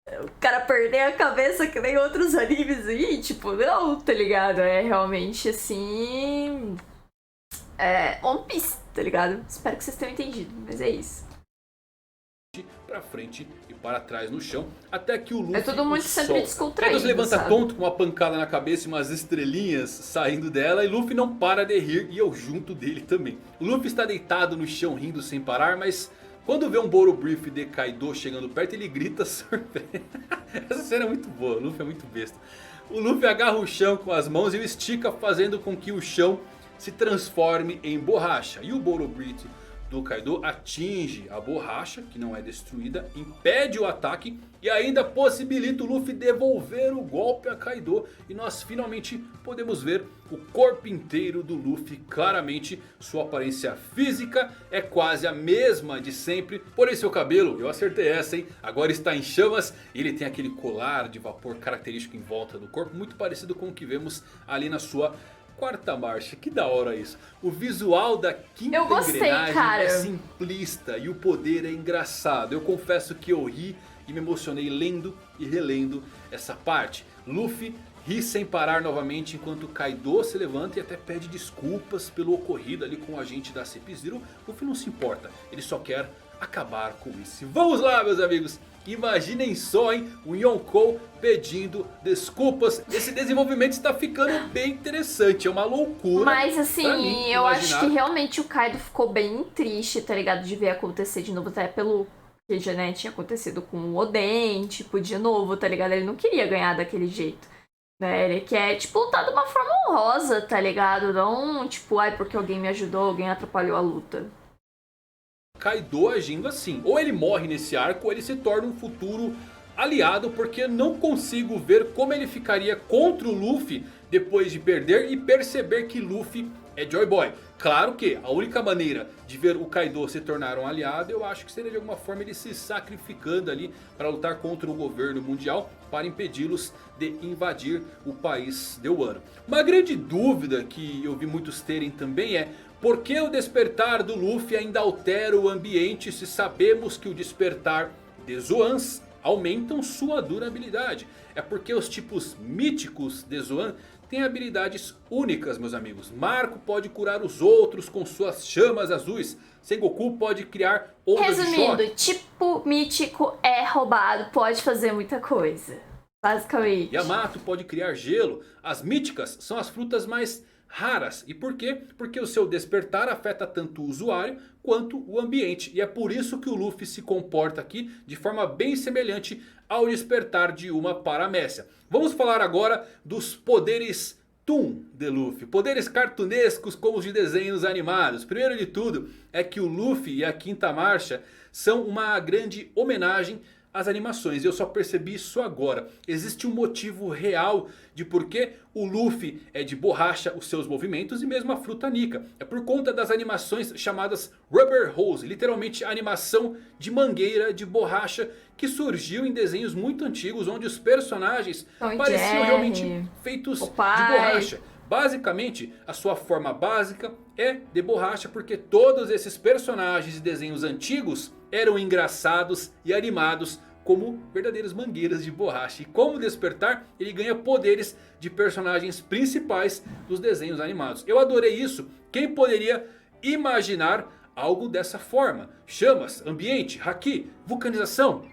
o cara perder a cabeça que nem outros animes aí, tipo, não, tá ligado? É realmente assim... É One Piece, tá ligado? Espero que vocês tenham entendido, mas é isso. Pra frente e para trás no chão, até que o Luffy é tudo muito sempre descontraído, Kaido levanta sabe? tonto com uma pancada na cabeça e umas estrelinhas saindo dela. E Luffy não para de rir e eu junto dele também. O Luffy está deitado no chão rindo sem parar, mas quando vê um Boro Brief de Kaido chegando perto, ele grita surpresa. Essa cena é muito boa, o Luffy é muito besta. O Luffy agarra o chão com as mãos e o estica, fazendo com que o chão se transforme em borracha. E o Boro Brief do Kaido atinge a borracha, que não é destruída, impede o ataque e ainda possibilita o Luffy devolver o golpe a Kaido. E nós finalmente podemos ver o corpo inteiro do Luffy claramente. Sua aparência física é quase a mesma de sempre, porém seu cabelo, eu acertei essa, hein? Agora está em chamas e ele tem aquele colar de vapor característico em volta do corpo, muito parecido com o que vemos ali na sua quarta marcha. Que da hora isso. O visual da quinta engrenagem cara. É simplista e o poder é engraçado. Eu confesso que eu ri e me emocionei lendo e relendo essa parte. Luffy ri sem parar novamente enquanto Kaido se levanta e até pede desculpas pelo ocorrido ali com o agente da CP0. Luffy não se importa, ele só quer acabar com isso. Vamos lá, meus amigos. Imaginem só, hein, o Yonkou pedindo desculpas. Esse desenvolvimento está ficando bem interessante, é uma loucura. Mas assim, mim, eu acho que realmente o Kaido ficou bem triste, tá ligado? De ver acontecer de novo, até pelo que já, né, tinha acontecido com o Oden, tipo, de novo, tá ligado? Ele não queria ganhar daquele jeito, né? Ele quer, tipo, lutar de uma forma honrosa, tá ligado? Não, tipo, ai, porque alguém me ajudou, alguém atrapalhou a luta. Kaido agindo assim, ou ele morre nesse arco, ou ele se torna um futuro aliado, porque eu não consigo ver como ele ficaria contra o Luffy depois de perder e perceber que Luffy é Joy Boy. Claro que a única maneira de ver o Kaido se tornar um aliado, eu acho que seria de alguma forma ele se sacrificando ali para lutar contra o governo mundial, para impedi-los de invadir o país de Wano. Uma grande dúvida que eu vi muitos terem também é: por que o despertar do Luffy ainda altera o ambiente se sabemos que o despertar de Zoans aumentam sua durabilidade? É porque os tipos míticos de Zoan têm habilidades únicas, meus amigos. Marco pode curar os outros com suas chamas azuis. Sengoku pode criar ondas de choque. Resumindo, tipo mítico é roubado, pode fazer muita coisa. Basicamente. Yamato pode criar gelo. As míticas são as frutas mais raras. E por quê? Porque o seu despertar afeta tanto o usuário quanto o ambiente. E é por isso que o Luffy se comporta aqui de forma bem semelhante ao despertar de uma paramécia. Vamos falar agora dos poderes Toon de Luffy. Poderes cartunescos como os de desenhos animados. Primeiro de tudo é que o Luffy e a Quinta Marcha são uma grande homenagem às animações. Eu só percebi isso agora. Existe um motivo real de por que o Luffy é de borracha os seus movimentos e mesmo a fruta Nika. É por conta das animações chamadas Rubber Hose. Literalmente a animação de mangueira de borracha que surgiu em desenhos muito antigos onde os personagens pareciam realmente feitos de borracha. Basicamente, a sua forma básica é de borracha porque todos esses personagens de desenhos antigos eram engraçados e animados como verdadeiras mangueiras de borracha. E como despertar, ele ganha poderes de personagens principais dos desenhos animados. Eu adorei isso. Quem poderia imaginar algo dessa forma? Chamas, ambiente, haki, vulcanização.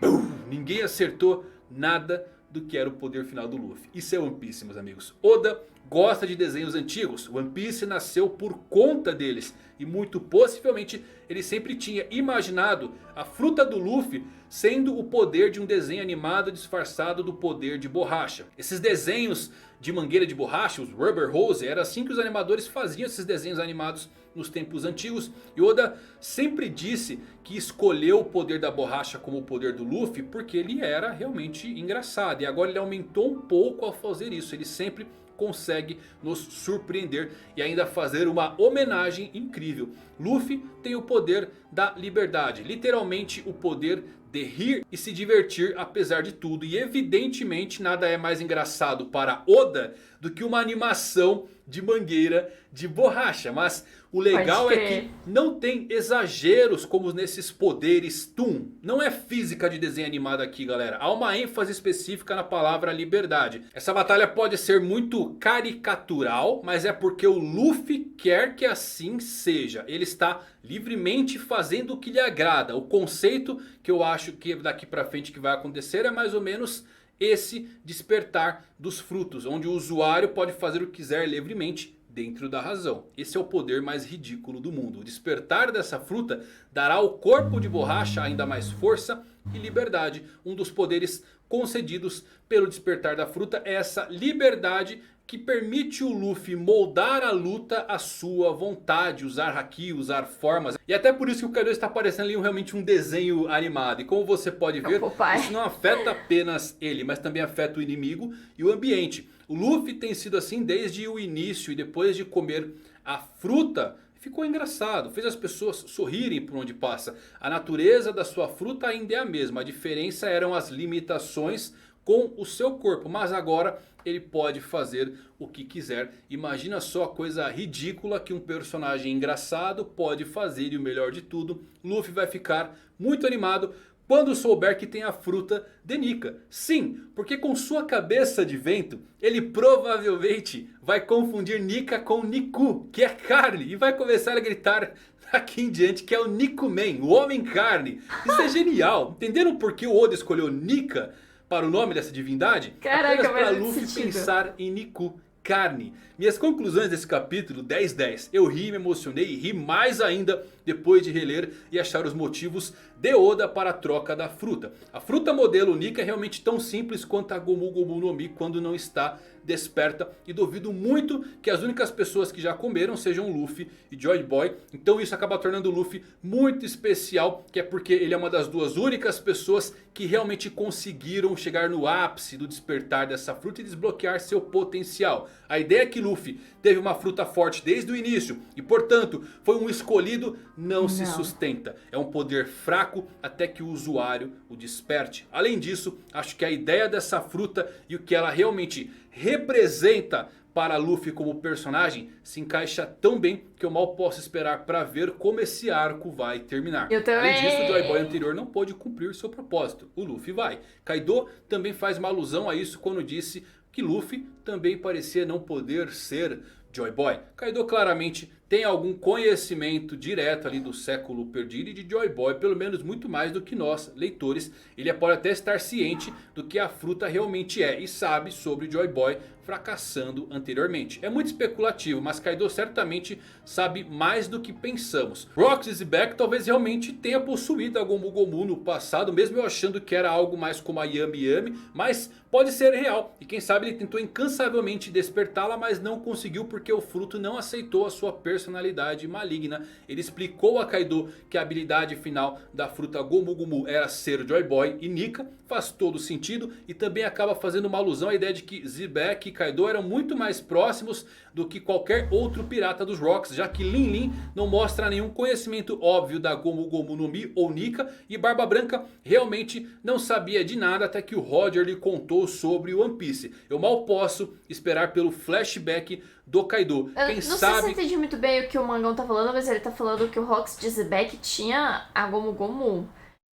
Ninguém acertou nada do que era o poder final do Luffy. Isso é One Piece, meus amigos. Oda gosta de desenhos antigos. One Piece nasceu por conta deles. E muito possivelmente ele sempre tinha imaginado a fruta do Luffy sendo o poder de um desenho animado disfarçado do poder de borracha. Esses desenhos de mangueira de borracha, os Rubber Hose, era assim que os animadores faziam esses desenhos animados nos tempos antigos. E Oda sempre disse que escolheu o poder da borracha como o poder do Luffy porque ele era realmente engraçado. E agora ele aumentou um pouco ao fazer isso. Ele sempre consegue nos surpreender e ainda fazer uma homenagem incrível. Luffy tem o poder da liberdade, literalmente o poder de rir e se divertir apesar de tudo. E evidentemente nada é mais engraçado para Oda do que uma animação de mangueira de borracha. Mas o legal é que não tem exageros como nesses poderes Toon. Não é física de desenho animado aqui, galera. Há uma ênfase específica na palavra liberdade. Essa batalha pode ser muito caricatural, mas é porque o Luffy quer que assim seja. Ele está livremente fazendo o que lhe agrada. O conceito que eu acho que daqui pra frente que vai acontecer é mais ou menos esse despertar dos frutos, onde o usuário pode fazer o que quiser livremente dentro da razão. Esse é o poder mais ridículo do mundo. O despertar dessa fruta dará ao corpo de borracha ainda mais força e liberdade. Um dos poderes concedidos pelo despertar da fruta é essa liberdade que permite o Luffy moldar a luta à sua vontade, usar haki, usar formas. E até por isso que o Kaido está parecendo ali realmente um desenho animado. E como você pode ver, isso não afeta apenas ele, mas também afeta o inimigo e o ambiente. O Luffy tem sido assim desde o início e depois de comer a fruta ficou engraçado, fez as pessoas sorrirem por onde passa. A natureza da sua fruta ainda é a mesma, a diferença eram as limitações com o seu corpo, mas agora ele pode fazer o que quiser. Imagina só a coisa ridícula que um personagem engraçado pode fazer. E o melhor de tudo, Luffy vai ficar muito animado quando souber que tem a fruta de Nika. Sim, porque com sua cabeça de vento, ele provavelmente vai confundir Nika com Niku, que é carne. E vai começar a gritar daqui em diante que é o Nikuman, o homem carne. Isso é genial. Entenderam por que o Oda escolheu Nika para o nome dessa divindade? Caraca, apenas para Luffy pensar em Niku, carne. Minhas conclusões desse capítulo 10-10. Eu ri, me emocionei e ri mais ainda depois de reler e achar os motivos de Oda para a troca da fruta. A fruta modelo Nika é realmente tão simples quanto a Gomu Gomu no Mi quando não está desperta. E duvido muito que as únicas pessoas que já comeram sejam Luffy e Joy Boy. Então isso acaba tornando o Luffy muito especial, que é porque ele é uma das duas únicas pessoas que realmente conseguiram chegar no ápice do despertar dessa fruta e desbloquear seu potencial. A ideia é que Luffy teve uma fruta forte desde o início e portanto foi um escolhido, não se sustenta. É um poder fraco até que o usuário o desperte. Além disso, acho que a ideia dessa fruta e o que ela realmente representa para Luffy como personagem se encaixa tão bem que eu mal posso esperar para ver como esse arco vai terminar. Eu também. Além disso, o Joy Boy anterior não pôde cumprir seu propósito. O Luffy vai. Kaido também faz uma alusão a isso quando disse que Luffy também parecia não poder ser Joy Boy. Kaido claramente tem algum conhecimento direto ali do século perdido e de Joy Boy, pelo menos muito mais do que nós, leitores. Ele pode até estar ciente do que a fruta realmente é e sabe sobre Joy Boy fracassando anteriormente. É muito especulativo, mas Kaido certamente sabe mais do que pensamos. Rox e Zebek talvez realmente tenha possuído a Gomu Gomu no passado, mesmo eu achando que era algo mais como a Yami Yami, mas pode ser real. E quem sabe ele tentou incansavelmente despertá-la, mas não conseguiu porque o fruto não aceitou a sua personalidade maligna. Ele explicou a Kaido que a habilidade final da fruta Gomu Gomu era ser Joy Boy e Nika. Faz todo sentido e também acaba fazendo uma alusão à ideia de que Zebek e Kaido eram muito mais próximos do que qualquer outro pirata dos Rocks, já que Lin Lin não mostra nenhum conhecimento óbvio da Gomu Gomu no Mi ou Nika, e Barba Branca realmente não sabia de nada até que o Roger lhe contou sobre o One Piece. Eu mal posso esperar pelo flashback do Kaido. Eu não sei se eu entendi muito bem o que o Mangão tá falando, mas ele tá falando que o Rox de Zebek tinha a Gomu Gomu.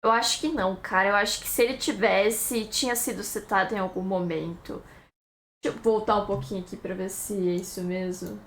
Eu acho que não, cara. Eu acho que se ele tivesse, tinha sido citado em algum momento. Deixa eu voltar um pouquinho aqui pra ver se é isso mesmo.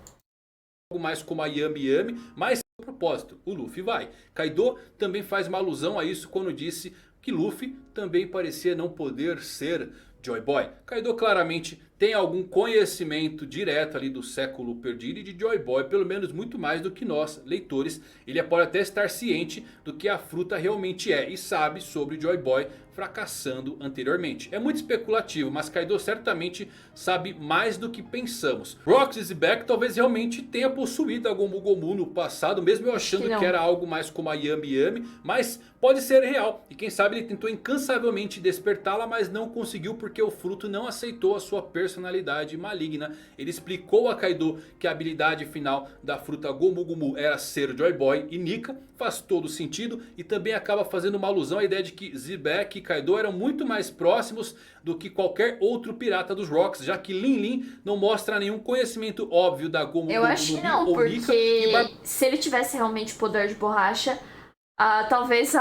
Algo mais como a Yami Yami, mas a propósito, o Luffy vai. Kaido também faz uma alusão a isso quando disse que Luffy também parecia não poder ser Joy Boy. Kaido claramente tem algum conhecimento direto ali do século perdido e de Joy Boy, pelo menos muito mais do que nós, leitores. Ele pode até estar ciente do que a fruta realmente é e sabe sobre Joy Boy fracassando anteriormente. É muito especulativo, mas Kaido certamente sabe mais do que pensamos. Rox e Zebek talvez realmente tenha possuído a Gomu Gomu no passado, mesmo eu achando que era algo mais como a Yami Yami, mas pode ser real. E quem sabe ele tentou incansavelmente despertá-la, mas não conseguiu porque o fruto não aceitou a sua personalidade maligna. Ele explicou a Kaido que a habilidade final da fruta Gomu Gomu era ser Joy Boy e Nika. Faz todo sentido e também acaba fazendo uma alusão à ideia de que Zebek e Kaido eram muito mais próximos do que qualquer outro pirata dos Rocks, já que Lin Lin não mostra nenhum conhecimento óbvio da Gomu Gomu. Eu acho que não, porque se ele tivesse realmente poder de borracha, talvez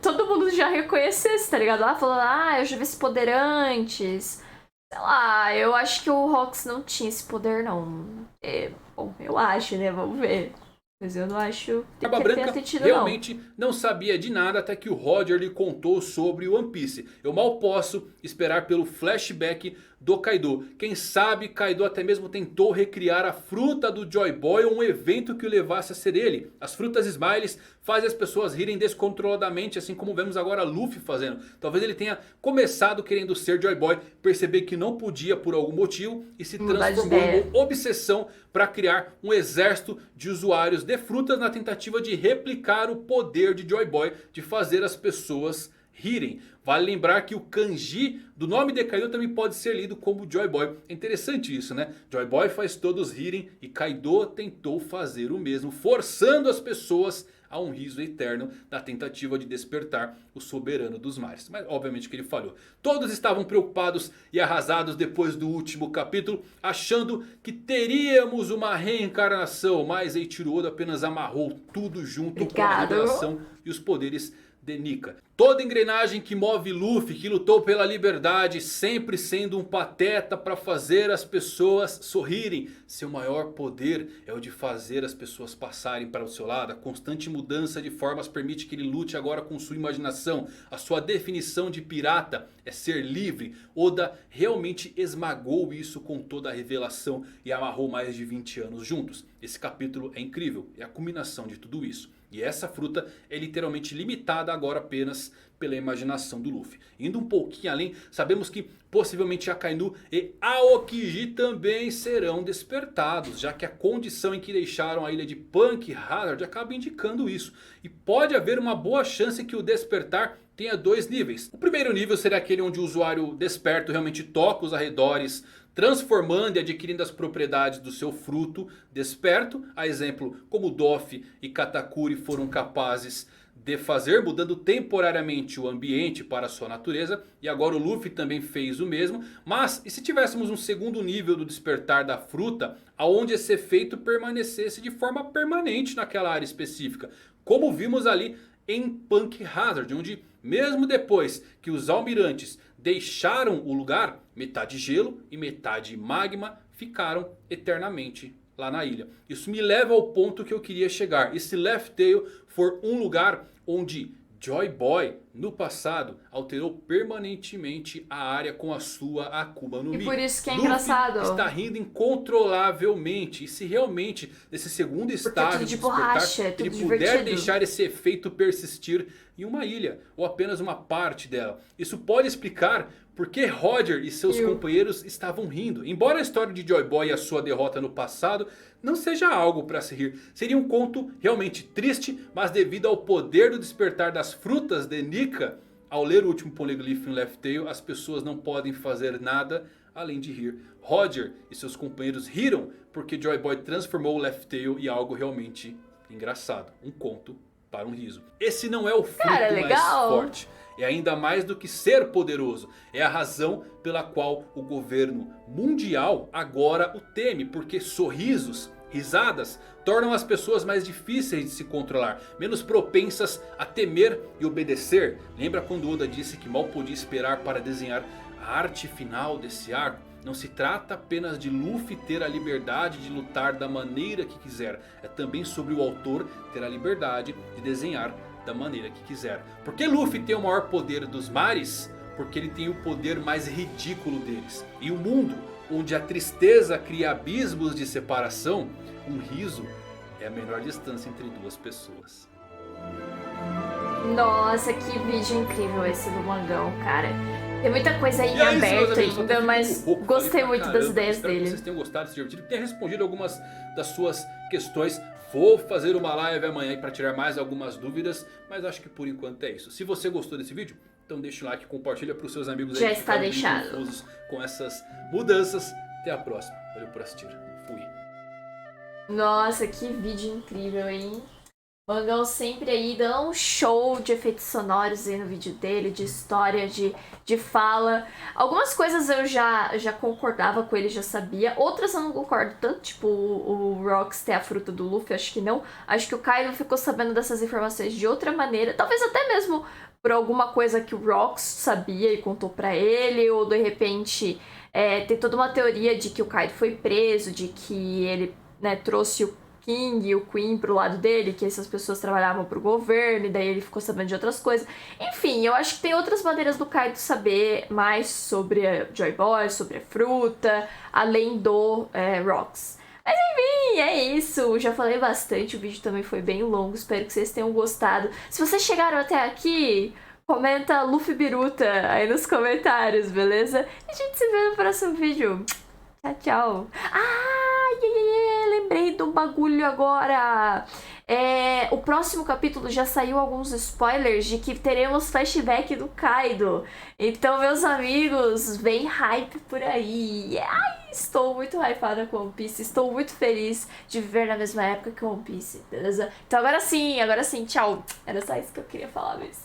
todo mundo já reconhecesse, tá ligado? Falando, eu já vi esse poder antes. Sei lá, eu acho que o Rox não tinha esse poder, não. Bom, eu acho, né? Vamos ver. Mas eu não acho que Barba Branca realmente não sabia de nada até que o Roger lhe contou sobre o One Piece. Eu mal posso esperar pelo flashback do Kaido. Quem sabe Kaido até mesmo tentou recriar a fruta do Joy Boy ou um evento que o levasse a ser ele. As frutas Smiles fazem as pessoas rirem descontroladamente, assim como vemos agora Luffy fazendo. Talvez ele tenha começado querendo ser Joy Boy, perceber que não podia por algum motivo e se transformou em uma obsessão para criar um exército de usuários de frutas na tentativa de replicar o poder de Joy Boy, de fazer as pessoas rirem. Vale lembrar que o kanji do nome de Kaido também pode ser lido como Joy Boy. É interessante isso, né? Joy Boy faz todos rirem e Kaido tentou fazer o mesmo, forçando as pessoas a um riso eterno na tentativa de despertar o soberano dos mares. Mas obviamente que ele falhou. Todos estavam preocupados e arrasados depois do último capítulo, achando que teríamos uma reencarnação. Mas Eiichiro Oda apenas amarrou tudo junto com a revelação e os poderes de Nika. Toda engrenagem que move Luffy, que lutou pela liberdade, sempre sendo um pateta para fazer as pessoas sorrirem. Seu maior poder é o de fazer as pessoas passarem para o seu lado. A constante mudança de formas permite que ele lute agora com sua imaginação. A sua definição de pirata é ser livre. Oda realmente esmagou isso com toda a revelação e amarrou mais de 20 anos juntos. Esse capítulo é incrível, é a culminação de tudo isso. E essa fruta é literalmente limitada agora apenas pela imaginação do Luffy. Indo um pouquinho além, sabemos que possivelmente Akainu e Aokiji também serão despertados, já que a condição em que deixaram a ilha de Punk Hazard acaba indicando isso. E pode haver uma boa chance que o despertar tenha dois níveis. O primeiro nível será aquele onde o usuário desperto realmente toca os arredores, transformando e adquirindo as propriedades do seu fruto desperto. A exemplo como Doff e Katakuri foram capazes de fazer, mudando temporariamente o ambiente para a sua natureza. E agora o Luffy também fez o mesmo. Mas e se tivéssemos um segundo nível do despertar da fruta, onde esse efeito permanecesse de forma permanente naquela área específica? Como vimos ali em Punk Hazard, onde mesmo depois que os almirantes deixaram o lugar, metade gelo e metade magma ficaram eternamente lá na ilha. Isso me leva ao ponto que eu queria chegar. E se Laugh Tale for um lugar onde Joy Boy, no passado, alterou permanentemente a área com a sua Akuma no Mi. E por isso que é Luffy engraçado. está rindo incontrolavelmente. E se realmente, nesse segundo estágio tudo de despertar, borracha, é ele tudo puder divertido. deixar esse efeito persistir em uma ilha, ou apenas uma parte dela. Isso pode explicar por que Roger e seus companheiros estavam rindo. Embora a história de Joy Boy e a sua derrota no passado não seja algo para se rir. Seria um conto realmente triste, mas devido ao poder do despertar das frutas de Nika, ao ler o último Poneglyph em Laugh Tale, as pessoas não podem fazer nada além de rir. Roger e seus companheiros riram porque Joy Boy transformou o Laugh Tale em algo realmente engraçado. Um conto para um riso. Esse não é o fruto mais forte. É ainda mais do que ser poderoso. É a razão pela qual o governo mundial agora o teme. Porque sorrisos, risadas, tornam as pessoas mais difíceis de se controlar. Menos propensas a temer e obedecer. Lembra quando Oda disse que mal podia esperar para desenhar a arte final desse arco? Não se trata apenas de Luffy ter a liberdade de lutar da maneira que quiser. É também sobre o autor ter a liberdade de desenhar da maneira que quiser. Por que Luffy tem o maior poder dos mares? Porque ele tem o poder mais ridículo deles. E o mundo onde a tristeza cria abismos de separação, um riso é a menor distância entre duas pessoas. Nossa, que vídeo incrível esse do Mangão, cara. Tem muita coisa aí aberta ainda, mas gostei muito das ideias dele. Que vocês tenham gostado, se divertido, que tenha respondido algumas das suas questões. Vou fazer uma live amanhã para tirar mais algumas dúvidas, mas acho que por enquanto é isso. Se você gostou desse vídeo, então deixa o like, compartilha para os seus amigos aí. Já está deixado. Confusos com essas mudanças. Até a próxima. Valeu por assistir. Fui. Nossa, que vídeo incrível, hein? Mangão sempre aí dando um show de efeitos sonoros aí no vídeo dele, de história, de fala. Algumas coisas eu já concordava com ele, já sabia. Outras eu não concordo tanto, tipo o Rox ter a fruta do Luffy, acho que não. Acho que o Kaido ficou sabendo dessas informações de outra maneira. Talvez até mesmo por alguma coisa que o Rox sabia e contou pra ele. Ou de repente tem toda uma teoria de que o Kaido foi preso, de que ele, né, trouxe o King e o Queen pro lado dele, que essas pessoas trabalhavam pro governo, e daí ele ficou sabendo de outras coisas. Enfim, eu acho que tem outras maneiras do Kaido saber mais sobre a Joy Boy, sobre a fruta, além do Rox. Mas enfim, é isso. Já falei bastante, o vídeo também foi bem longo, espero que vocês tenham gostado. Se vocês chegaram até aqui, comenta Luffy Biruta aí nos comentários, beleza? E a gente se vê no próximo vídeo. Tchau, tchau. Lembrei do bagulho agora. O próximo capítulo já saiu alguns spoilers de que teremos flashback do Kaido. Então, meus amigos, vem hype por aí. Ai, estou muito hypada com One Piece. Estou muito feliz de viver na mesma época que One Piece, beleza? Então agora sim, tchau. Era só isso que eu queria falar mesmo.